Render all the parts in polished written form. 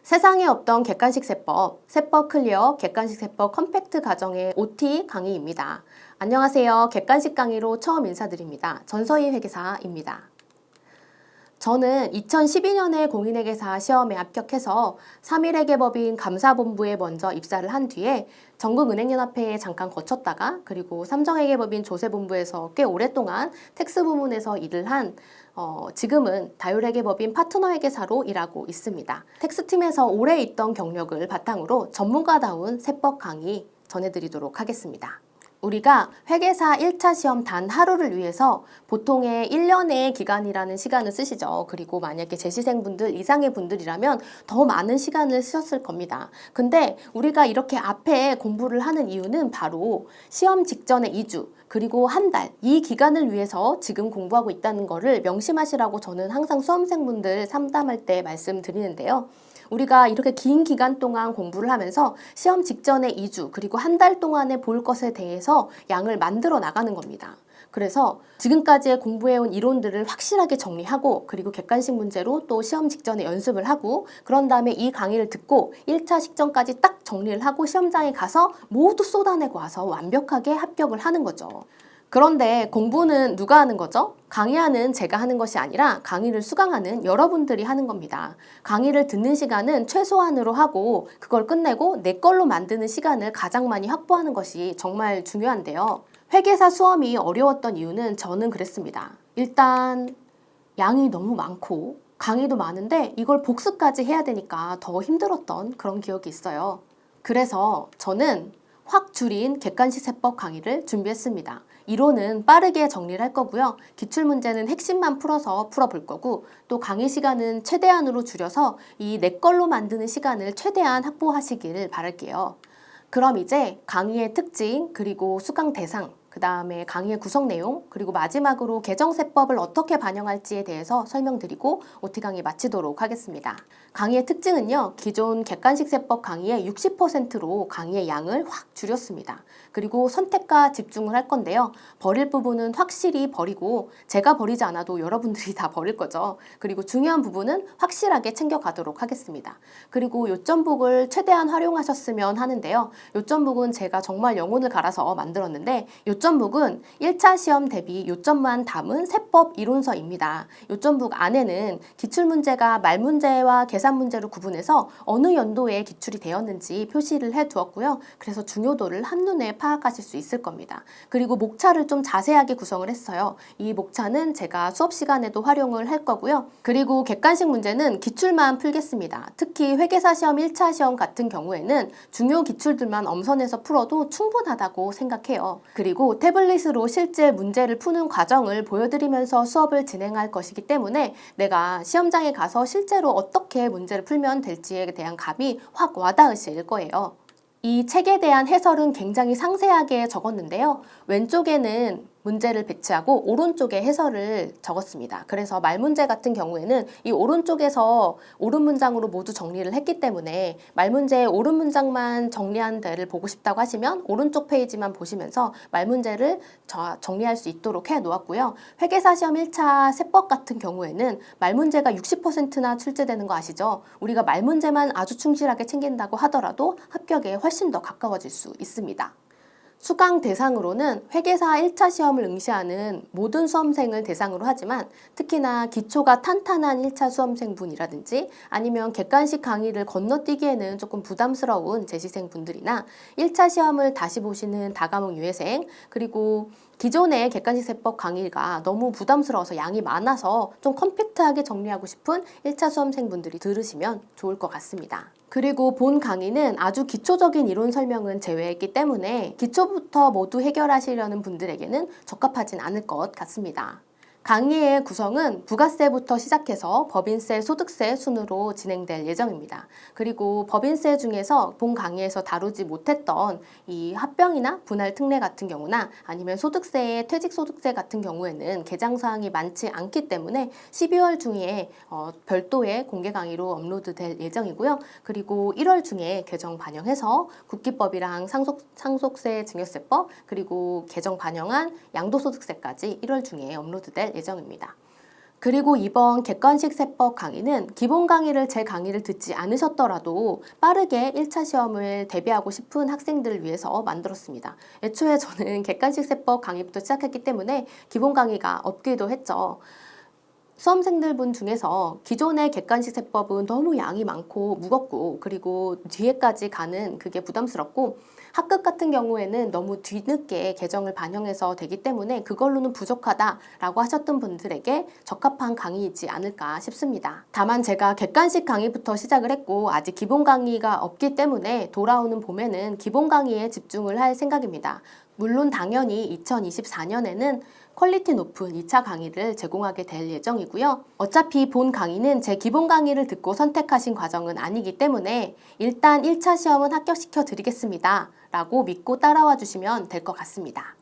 세상에 없던 객관식 세법, 세법 클리어 객관식 세법 컴팩트 과정의 OT 강의입니다. 안녕하세요. 객관식 강의로 처음 인사드립니다. 전서희 회계사입니다. 저는 2012년에 공인회계사 시험에 합격해서 3.1회계법인 감사본부에 먼저 입사를 한 뒤에 전국은행연합회에 잠깐 거쳤다가 그리고 삼성회계법인 조세본부에서 꽤 오랫동안 텍스 부문에서 일을 한 지금은 다율회계법인 파트너회계사로 일하고 있습니다. 텍스팀에서 오래 있던 경력을 바탕으로 전문가다운 세법 강의 전해드리도록 하겠습니다. 우리가 회계사 1차 시험 단 하루를 위해서 보통의 1년의 기간이라는 시간을 쓰시죠. 그리고 만약에 재시생분들 이상의 분들이라면 더 많은 시간을 쓰셨을 겁니다. 근데 우리가 이렇게 앞에 공부를 하는 이유는 바로 시험 직전의 2주 그리고 한 달, 이 기간을 위해서 지금 공부하고 있다는 것을 명심하시라고 저는 항상 수험생분들 상담할 때 말씀드리는데요. 우리가 이렇게 긴 기간 동안 공부를 하면서 시험 직전에 2주 그리고 한 달 동안에 볼 것에 대해서 양을 만들어 나가는 겁니다. 그래서 지금까지 공부해온 이론들을 확실하게 정리하고 그리고 객관식 문제로 또 시험 직전에 연습을 하고 그런 다음에 이 강의를 듣고 1차 식전까지 딱 정리를 하고 시험장에 가서 모두 쏟아내고 와서 완벽하게 합격을 하는 거죠. 그런데 공부는 누가 하는 거죠? 강의하는 제가 하는 것이 아니라 강의를 수강하는 여러분들이 하는 겁니다. 강의를 듣는 시간은 최소한으로 하고 그걸 끝내고 내 걸로 만드는 시간을 가장 많이 확보하는 것이 정말 중요한데요. 회계사 수험이 어려웠던 이유는 저는 그랬습니다. 일단 양이 너무 많고 강의도 많은데 이걸 복습까지 해야 되니까 더 힘들었던 그런 기억이 있어요. 그래서 저는 확 줄인 객관식 세법 강의를 준비했습니다. 이론은 빠르게 정리를 할 거고요. 기출문제는 핵심만 풀어볼 거고 또 강의 시간은 최대한으로 줄여서 이 내 걸로 만드는 시간을 최대한 확보하시길 바랄게요. 그럼 이제 강의의 특징 그리고 수강 대상 그 다음에 강의의 구성 내용 그리고 마지막으로 개정세법을 어떻게 반영할지에 대해서 설명드리고 OT 강의 마치도록 하겠습니다. 강의의 특징은요. 기존 객관식 세법 강의의 60%로 강의의 양을 확 줄였습니다. 그리고 선택과 집중을 할 건데요. 버릴 부분은 확실히 버리고 제가 버리지 않아도 여러분들이 다 버릴 거죠. 그리고 중요한 부분은 확실하게 챙겨가도록 하겠습니다. 그리고 요점북을 최대한 활용하셨으면 하는데요. 요점북은 제가 정말 영혼을 갈아서 만들었는데 요점북은 1차 시험 대비 요점만 담은 세법 이론서입니다. 요점북 안에는 기출문제가 말문제와 계산문제로 구분해서 어느 연도에 기출이 되었는지 표시를 해두었고요. 그래서 중요도를 한눈에 파악하실 수 있을 겁니다. 그리고 목차를 좀 자세하게 구성을 했어요. 이 목차는 제가 수업 시간에도 활용을 할 거고요. 그리고 객관식 문제는 기출만 풀겠습니다. 특히 회계사 시험 1차 시험 같은 경우에는 중요 기출들만 엄선해서 풀어도 충분하다고 생각해요. 그리고 태블릿으로 실제 문제를 푸는 과정을 보여드리면서 수업을 진행할 것이기 때문에 내가 시험장에 가서 실제로 어떻게 문제를 풀면 될지에 대한 감이 확 와닿으실 거예요. 이 책에 대한 해설은 굉장히 상세하게 적었는데요. 왼쪽에는 문제를 배치하고 오른쪽에 해설을 적었습니다. 그래서 말문제 같은 경우에는 이 오른쪽에서 옳은 문장으로 모두 정리를 했기 때문에 말문제의 옳은 문장만 정리한 데를 보고 싶다고 하시면 오른쪽 페이지만 보시면서 말문제를 정리할 수 있도록 해 놓았고요. 회계사 시험 1차 세법 같은 경우에는 말문제가 60%나 출제되는 거 아시죠? 우리가 말문제만 아주 충실하게 챙긴다고 하더라도 합격에 훨씬 더 가까워질 수 있습니다. 수강 대상으로는 회계사 1차 시험을 응시하는 모든 수험생을 대상으로 하지만 특히나 기초가 탄탄한 1차 수험생분이라든지 아니면 객관식 강의를 건너뛰기에는 조금 부담스러운 재시생분들이나 1차 시험을 다시 보시는 다과목 유예생 그리고 기존의 객관식 세법 강의가 너무 부담스러워서 양이 많아서 좀 컴팩트하게 정리하고 싶은 1차 수험생분들이 들으시면 좋을 것 같습니다. 그리고 본 강의는 아주 기초적인 이론 설명은 제외했기 때문에 기초부터 모두 해결하시려는 분들에게는 적합하진 않을 것 같습니다. 강의의 구성은 부가세부터 시작해서 법인세, 소득세 순으로 진행될 예정입니다. 그리고 법인세 중에서 본 강의에서 다루지 못했던 이 합병이나 분할 특례 같은 경우나 아니면 소득세의 퇴직소득세 같은 경우에는 개장사항이 많지 않기 때문에 12월 중에 별도의 공개 강의로 업로드될 예정이고요. 그리고 1월 중에 개정 반영해서 국기법이랑 상속세 증여세법 그리고 개정 반영한 양도소득세까지 1월 중에 업로드될 예정입니다. 그리고 이번 객관식 세법 강의는 기본 강의를 제 강의를 듣지 않으셨더라도 빠르게 1차 시험을 대비하고 싶은 학생들을 위해서 만들었습니다. 애초에 저는 객관식 세법 강의부터 시작했기 때문에 기본 강의가 없기도 했죠. 수험생들 분 중에서 기존의 객관식 세법은 너무 양이 많고 무겁고 그리고 뒤에까지 가는 그게 부담스럽고 학급 같은 경우에는 너무 뒤늦게 개정을 반영해서 되기 때문에 그걸로는 부족하다라고 하셨던 분들에게 적합한 강의이지 않을까 싶습니다. 다만 제가 객관식 강의부터 시작을 했고 아직 기본 강의가 없기 때문에 돌아오는 봄에는 기본 강의에 집중을 할 생각입니다. 물론 당연히 2024년에는 퀄리티 높은 2차 강의를 제공하게 될 예정이고요. 어차피 본 강의는 제 기본 강의를 듣고 선택하신 과정은 아니기 때문에 일단 1차 시험은 합격시켜 드리겠습니다. 라고 믿고 따라와 주시면 될 것 같습니다.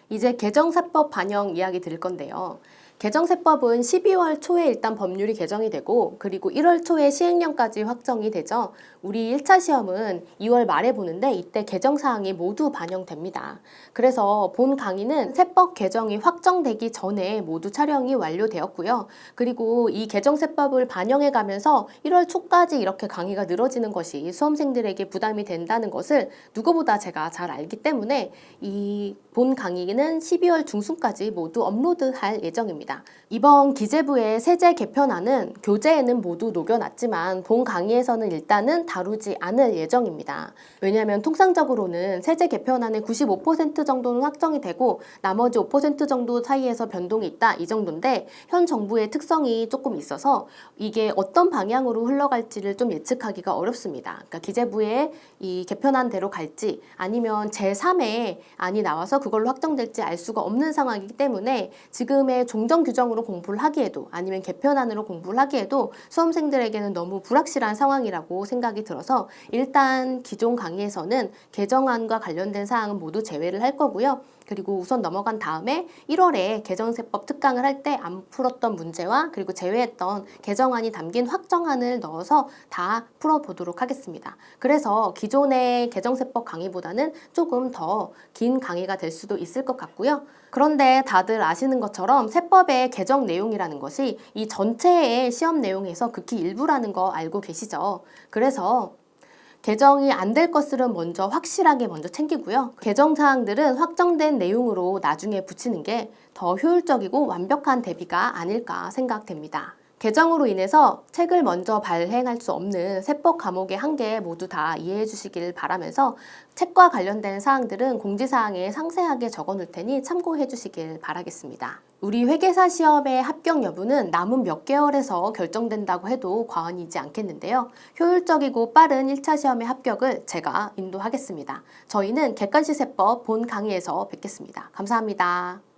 이제 개정사법 반영 이야기 드릴 건데요. 개정세법은 12월 초에 일단 법률이 개정이 되고 그리고 1월 초에 시행령까지 확정이 되죠. 우리 1차 시험은 2월 말에 보는데 이때 개정사항이 모두 반영됩니다. 그래서 본 강의는 세법 개정이 확정되기 전에 모두 촬영이 완료되었고요. 그리고 이 개정세법을 반영해 가면서 1월 초까지 이렇게 강의가 늘어지는 것이 수험생들에게 부담이 된다는 것을 누구보다 제가 잘 알기 때문에 이 본 강의는 12월 중순까지 모두 업로드할 예정입니다. 이번 기재부의 세제 개편안은 교재에는 모두 녹여놨지만 본 강의에서는 일단은 다루지 않을 예정입니다. 왜냐하면 통상적으로는 세제 개편안의 95% 정도는 확정이 되고 나머지 5% 정도 사이에서 변동이 있다 이 정도인데 현 정부의 특성이 조금 있어서 이게 어떤 방향으로 흘러갈지를 좀 예측하기가 어렵습니다. 그러니까 기재부의 이 개편안대로 갈지 아니면 제3의 안이 나와서 그걸로 확정될지 알 수가 없는 상황이기 때문에 지금의 종정 규정으로 공부를 하기에도 아니면 개편안으로 공부를 하기에도 수험생들에게는 너무 불확실한 상황이라고 생각이 들어서 일단 기존 강의에서는 개정안과 관련된 사항은 모두 제외를 할 거고요. 그리고 우선 넘어간 다음에 1월에 개정세법 특강을 할 때 안 풀었던 문제와 그리고 제외했던 개정안이 담긴 확정안을 넣어서 다 풀어보도록 하겠습니다. 그래서 기존의 개정세법 강의보다는 조금 더 긴 강의가 될 수도 있을 것 같고요. 그런데 다들 아시는 것처럼 세법의 개정 내용이라는 것이 이 전체의 시험 내용에서 극히 일부라는 거 알고 계시죠? 그래서 개정이 안 될 것들은 먼저 확실하게 먼저 챙기고요. 개정 사항들은 확정된 내용으로 나중에 붙이는 게 더 효율적이고 완벽한 대비가 아닐까 생각됩니다. 개정으로 인해서 책을 먼저 발행할 수 없는 세법 과목의 한계 모두 다 이해해 주시길 바라면서 책과 관련된 사항들은 공지사항에 상세하게 적어 놓을 테니 참고해 주시길 바라겠습니다. 우리 회계사 시험의 합격 여부는 남은 몇 개월에서 결정된다고 해도 과언이지 않겠는데요. 효율적이고 빠른 1차 시험의 합격을 제가 인도하겠습니다. 저희는 객관식 세법 본 강의에서 뵙겠습니다. 감사합니다.